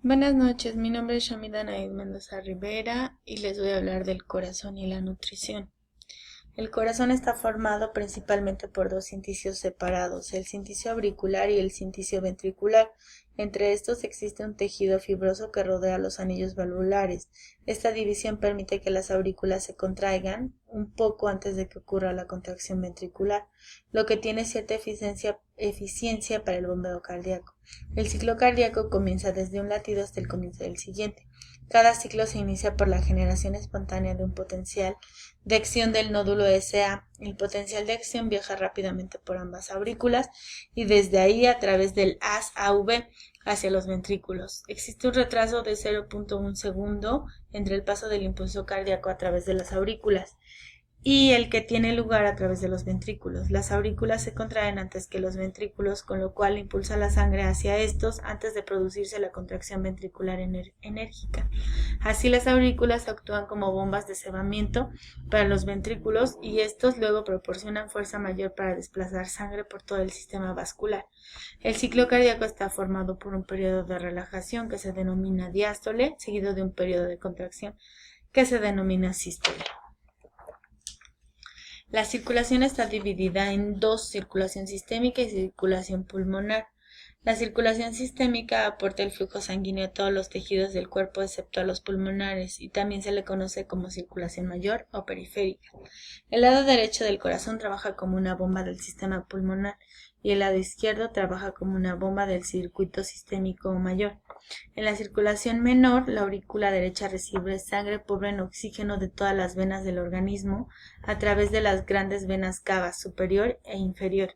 Buenas noches, mi nombre es Shamida Naid Mendoza Rivera y les voy a hablar del corazón y la nutrición. El corazón está formado principalmente por dos cinticios separados, el cinticio auricular y el cinticio ventricular. Entre estos existe un tejido fibroso que rodea los anillos valvulares. Esta división permite que las aurículas se contraigan un poco antes de que ocurra la contracción ventricular, lo que tiene cierta eficiencia para el bombeo cardíaco. El ciclo cardíaco comienza desde un latido hasta el comienzo del siguiente. Cada ciclo se inicia por la generación espontánea de un potencial de acción del nódulo SA. El potencial de acción viaja rápidamente por ambas aurículas y desde ahí a través del haz AV hacia los ventrículos. Existe un retraso de 0.1 segundo entre el paso del impulso cardíaco a través de las aurículas y el que tiene lugar a través de los ventrículos. Las aurículas se contraen antes que los ventrículos, con lo cual impulsa la sangre hacia estos antes de producirse la contracción ventricular enérgica. Así las aurículas actúan como bombas de cebamiento para los ventrículos y estos luego proporcionan fuerza mayor para desplazar sangre por todo el sistema vascular. El ciclo cardíaco está formado por un periodo de relajación que se denomina diástole, seguido de un periodo de contracción que se denomina sístole. La circulación está dividida en dos: circulación sistémica y circulación pulmonar. La circulación sistémica aporta el flujo sanguíneo a todos los tejidos del cuerpo excepto a los pulmonares y también se le conoce como circulación mayor o periférica. El lado derecho del corazón trabaja como una bomba del sistema pulmonar y el lado izquierdo trabaja como una bomba del circuito sistémico mayor. En la circulación menor, la aurícula derecha recibe sangre pobre en oxígeno de todas las venas del organismo a través de las grandes venas cavas superior e inferior.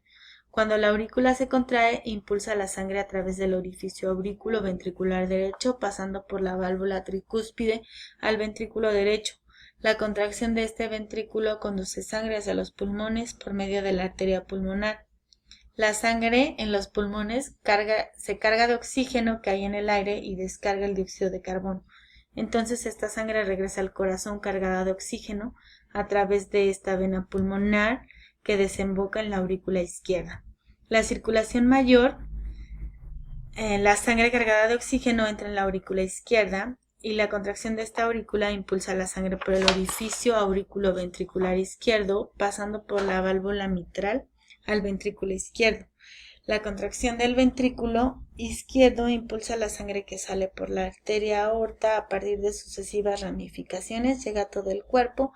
Cuando la aurícula se contrae, impulsa la sangre a través del orificio aurículo ventricular derecho, pasando por la válvula tricúspide al ventrículo derecho. La contracción de este ventrículo conduce sangre hacia los pulmones por medio de la arteria pulmonar. La sangre en los pulmones se carga de oxígeno que hay en el aire y descarga el dióxido de carbono. Entonces esta sangre regresa al corazón cargada de oxígeno a través de esta vena pulmonar que desemboca en la aurícula izquierda. La circulación mayor, la sangre cargada de oxígeno entra en la aurícula izquierda y la contracción de esta aurícula impulsa la sangre por el orificio auriculoventricular izquierdo, pasando por la válvula mitral al ventrículo izquierdo. La contracción del ventrículo izquierdo impulsa la sangre que sale por la arteria aorta a partir de sucesivas ramificaciones, llega a todo el cuerpo,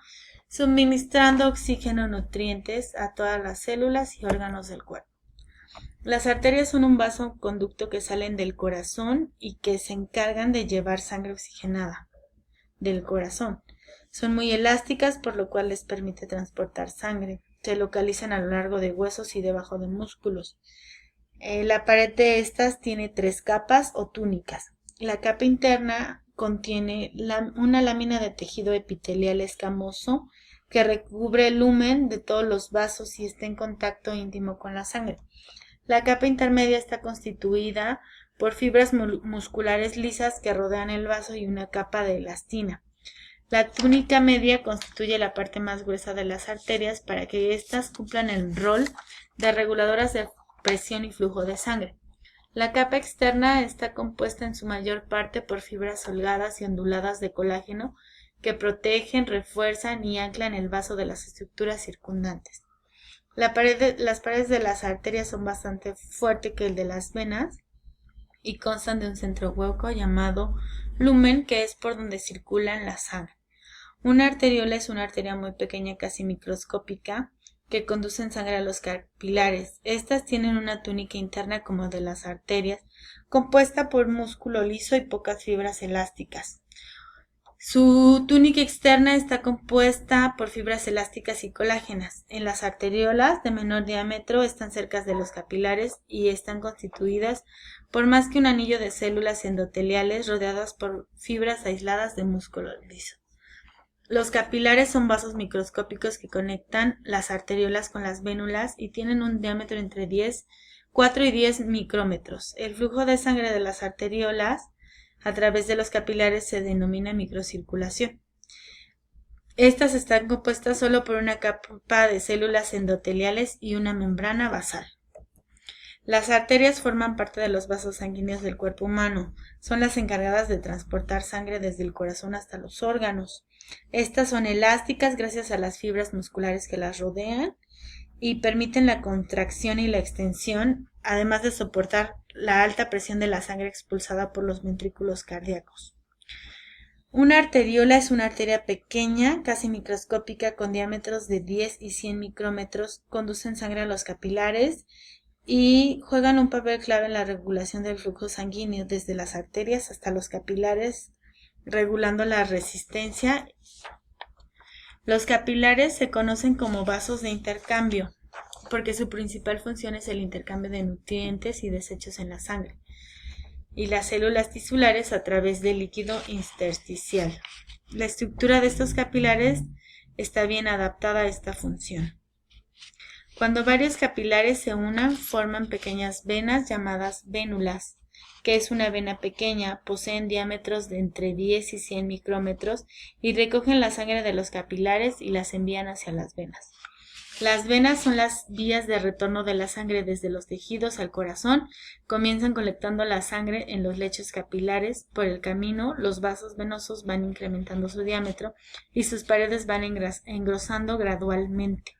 suministrando oxígeno, nutrientes a todas las células y órganos del cuerpo. Las arterias son un vasoconducto que salen del corazón y que se encargan de llevar sangre oxigenada del corazón. Son muy elásticas, por lo cual les permite transportar sangre. Se localizan a lo largo de huesos y debajo de músculos. La pared de estas tiene tres capas o túnicas. La capa interna contiene una lámina de tejido epitelial escamoso que recubre el lumen de todos los vasos y está en contacto íntimo con la sangre. La capa intermedia está constituida por fibras musculares lisas que rodean el vaso y una capa de elastina. La túnica media constituye la parte más gruesa de las arterias para que éstas cumplan el rol de reguladoras de presión y flujo de sangre. La capa externa está compuesta en su mayor parte por fibras holgadas y onduladas de colágeno que protegen, refuerzan y anclan el vaso de las estructuras circundantes. Las paredes de las arterias son bastante fuertes que el de las venas y constan de un centro hueco llamado lumen, que es por donde circula la sangre. Una arteriola es una arteria muy pequeña, casi microscópica, que conducen sangre a los capilares. Estas tienen una túnica interna como de las arterias, compuesta por músculo liso y pocas fibras elásticas. Su túnica externa está compuesta por fibras elásticas y colágenas. En las arteriolas de menor diámetro están cerca de los capilares y están constituidas por más que un anillo de células endoteliales rodeadas por fibras aisladas de músculo liso. Los capilares son vasos microscópicos que conectan las arteriolas con las vénulas y tienen un diámetro entre 4 y 10 micrómetros. El flujo de sangre de las arteriolas a través de los capilares se denomina microcirculación. Estas están compuestas solo por una capa de células endoteliales y una membrana basal. Las arterias forman parte de los vasos sanguíneos del cuerpo humano. Son las encargadas de transportar sangre desde el corazón hasta los órganos. Estas son elásticas gracias a las fibras musculares que las rodean y permiten la contracción y la extensión, además de soportar la alta presión de la sangre expulsada por los ventrículos cardíacos. Una arteriola es una arteria pequeña, casi microscópica, con diámetros de 10 y 100 micrómetros. Conducen sangre a los capilares y juegan un papel clave en la regulación del flujo sanguíneo desde las arterias hasta los capilares, regulando la resistencia. Los capilares se conocen como vasos de intercambio porque su principal función es el intercambio de nutrientes y desechos en la sangre, y las células tisulares a través del líquido intersticial. La estructura de estos capilares está bien adaptada a esta función. Cuando varios capilares se unan, forman pequeñas venas llamadas vénulas, que es una vena pequeña, poseen diámetros de entre 10 y 100 micrómetros y recogen la sangre de los capilares y las envían hacia las venas. Las venas son las vías de retorno de la sangre desde los tejidos al corazón. Comienzan colectando la sangre en los lechos capilares. Por el camino, los vasos venosos van incrementando su diámetro y sus paredes van engrosando gradualmente.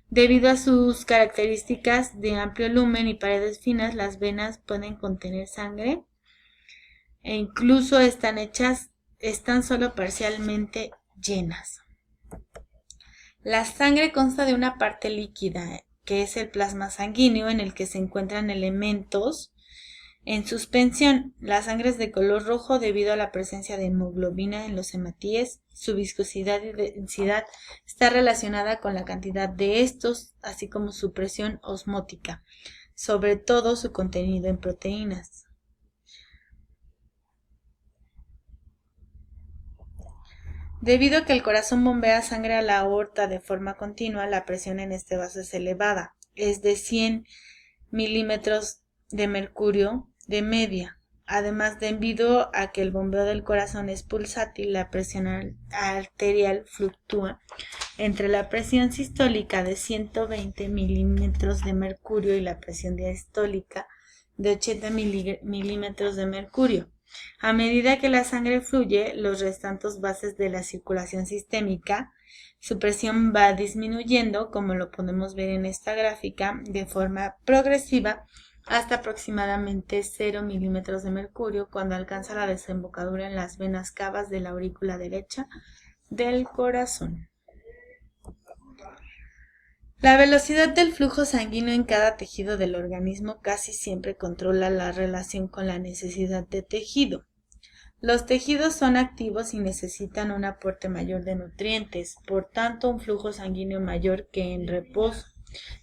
Debido a sus características de amplio lumen y paredes finas, las venas pueden contener sangre e incluso están solo parcialmente llenas. La sangre consta de una parte líquida, que es el plasma sanguíneo, en el que se encuentran elementos en suspensión. La sangre es de color rojo debido a la presencia de hemoglobina en los hematíes. Su viscosidad y densidad está relacionada con la cantidad de estos, así como su presión osmótica, sobre todo su contenido en proteínas. Debido a que el corazón bombea sangre a la aorta de forma continua, la presión en este vaso es elevada, es de 100 milímetros de mercurio de media. Además, debido a que el bombeo del corazón es pulsátil, la presión arterial fluctúa entre la presión sistólica de 120 milímetros de mercurio y la presión diastólica de 80 milímetros de mercurio. A medida que la sangre fluye los restantes bases de la circulación sistémica, su presión va disminuyendo, como lo podemos ver en esta gráfica, de forma progresiva hasta aproximadamente 0 milímetros de mercurio, cuando alcanza la desembocadura en las venas cavas de la aurícula derecha del corazón. La velocidad del flujo sanguíneo en cada tejido del organismo casi siempre controla la relación con la necesidad de tejido. Los tejidos son activos y necesitan un aporte mayor de nutrientes, por tanto un flujo sanguíneo mayor que en reposo.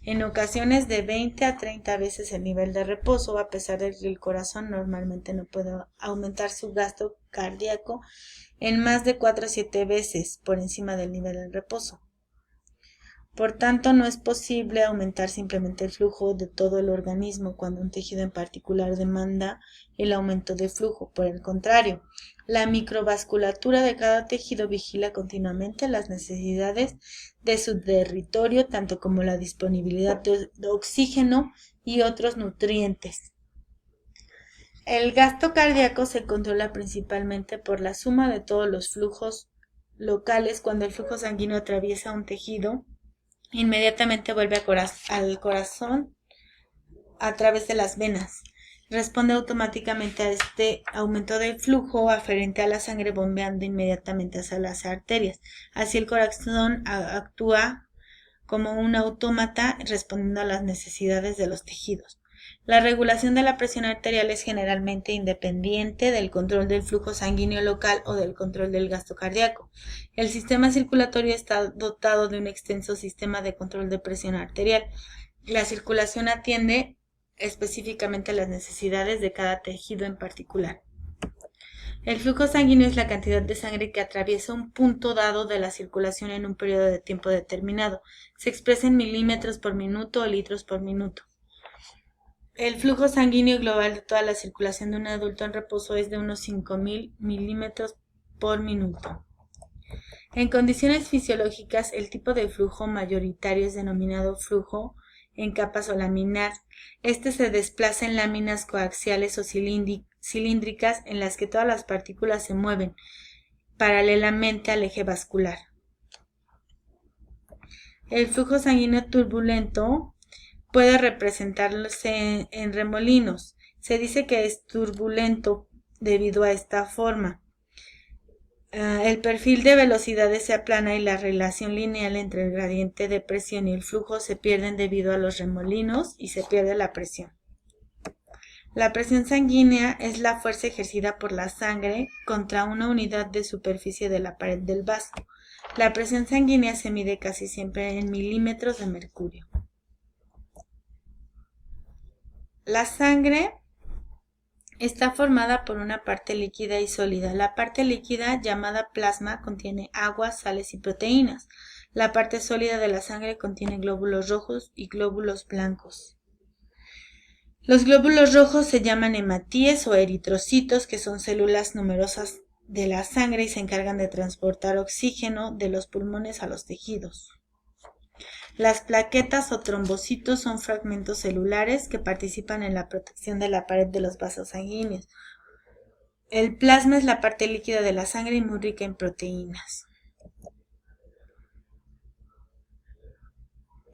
En ocasiones de 20 a 30 veces el nivel de reposo, a pesar de que el corazón normalmente no puede aumentar su gasto cardíaco en más de 4 a 7 veces por encima del nivel en reposo. Por tanto, no es posible aumentar simplemente el flujo de todo el organismo cuando un tejido en particular demanda el aumento de flujo. Por el contrario, la microvasculatura de cada tejido vigila continuamente las necesidades de su territorio, tanto como la disponibilidad de oxígeno y otros nutrientes. El gasto cardíaco se controla principalmente por la suma de todos los flujos locales. Cuando el flujo sanguíneo atraviesa un tejido, inmediatamente vuelve al corazón a través de las venas. Responde automáticamente a este aumento del flujo aferente a la sangre bombeando inmediatamente hacia las arterias. Así el corazón actúa como un autómata respondiendo a las necesidades de los tejidos. La regulación de la presión arterial es generalmente independiente del control del flujo sanguíneo local o del control del gasto cardíaco. El sistema circulatorio está dotado de un extenso sistema de control de presión arterial. La circulación atiende específicamente a las necesidades de cada tejido en particular. El flujo sanguíneo es la cantidad de sangre que atraviesa un punto dado de la circulación en un periodo de tiempo determinado. Se expresa en milímetros por minuto o litros por minuto. El flujo sanguíneo global de toda la circulación de un adulto en reposo es de unos 5.000 milímetros por minuto. En condiciones fisiológicas, el tipo de flujo mayoritario es denominado flujo en capas o laminar. Este se desplaza en láminas coaxiales o cilíndricas en las que todas las partículas se mueven paralelamente al eje vascular. El flujo sanguíneo turbulento puede representarse en remolinos. Se dice que es turbulento debido a esta forma. El perfil de velocidades se aplana y la relación lineal entre el gradiente de presión y el flujo se pierden debido a los remolinos y se pierde la presión. La presión sanguínea es la fuerza ejercida por la sangre contra una unidad de superficie de la pared del vaso. La presión sanguínea se mide casi siempre en milímetros de mercurio. La sangre está formada por una parte líquida y sólida. La parte líquida, llamada plasma, contiene agua, sales y proteínas. La parte sólida de la sangre contiene glóbulos rojos y glóbulos blancos. Los glóbulos rojos se llaman hematíes o eritrocitos, que son células numerosas de la sangre y se encargan de transportar oxígeno de los pulmones a los tejidos. Las plaquetas o trombocitos son fragmentos celulares que participan en la protección de la pared de los vasos sanguíneos. El plasma es la parte líquida de la sangre y muy rica en proteínas.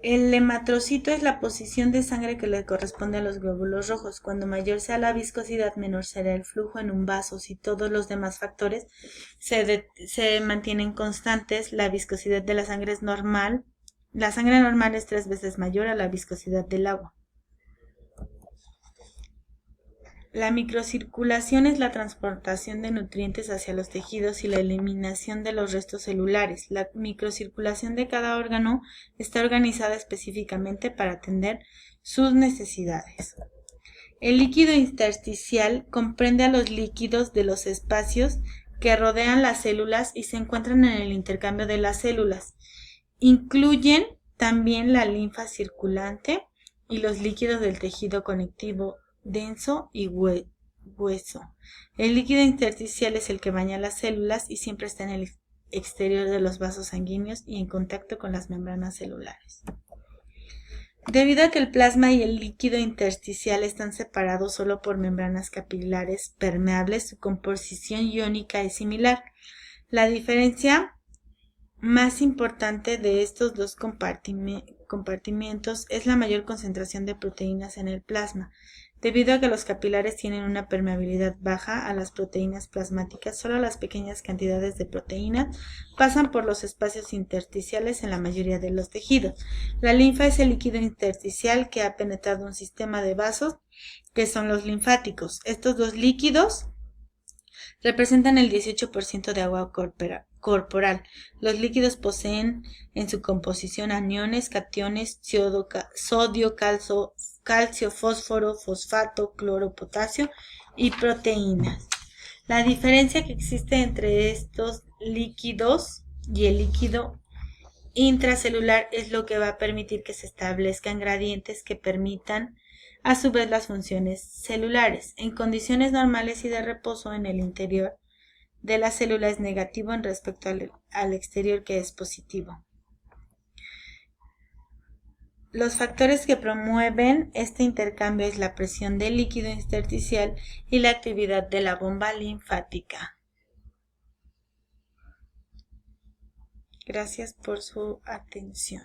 El hematrocito es la posición de sangre que le corresponde a los glóbulos rojos. Cuando mayor sea la viscosidad, menor será el flujo en un vaso. Si todos los demás factores se mantienen constantes, la viscosidad de la sangre es normal. La sangre normal es 3 veces mayor a la viscosidad del agua. La microcirculación es la transportación de nutrientes hacia los tejidos y la eliminación de los restos celulares. La microcirculación de cada órgano está organizada específicamente para atender sus necesidades. El líquido intersticial comprende a los líquidos de los espacios que rodean las células y se encuentran en el intercambio de las células. Incluyen también la linfa circulante y los líquidos del tejido conectivo denso y hueso. El líquido intersticial es el que baña las células y siempre está en el exterior de los vasos sanguíneos y en contacto con las membranas celulares. Debido a que el plasma y el líquido intersticial están separados solo por membranas capilares permeables, su composición iónica es similar. La diferencia más importante de estos dos compartimientos es la mayor concentración de proteínas en el plasma. Debido a que los capilares tienen una permeabilidad baja a las proteínas plasmáticas, solo las pequeñas cantidades de proteínas pasan por los espacios intersticiales en la mayoría de los tejidos. La linfa es el líquido intersticial que ha penetrado un sistema de vasos que son los linfáticos. Estos dos líquidos representan el 18% de agua corporal. Los líquidos poseen en su composición aniones, cationes, sodio, calcio, fósforo, fosfato, cloro, potasio y proteínas. La diferencia que existe entre estos líquidos y el líquido intracelular es lo que va a permitir que se establezcan gradientes que permitan a su vez las funciones celulares. En condiciones normales y de reposo, en el interior de la célula es negativo en respecto al exterior, que es positivo. Los factores que promueven este intercambio es la presión del líquido intersticial y la actividad de la bomba linfática. Gracias por su atención.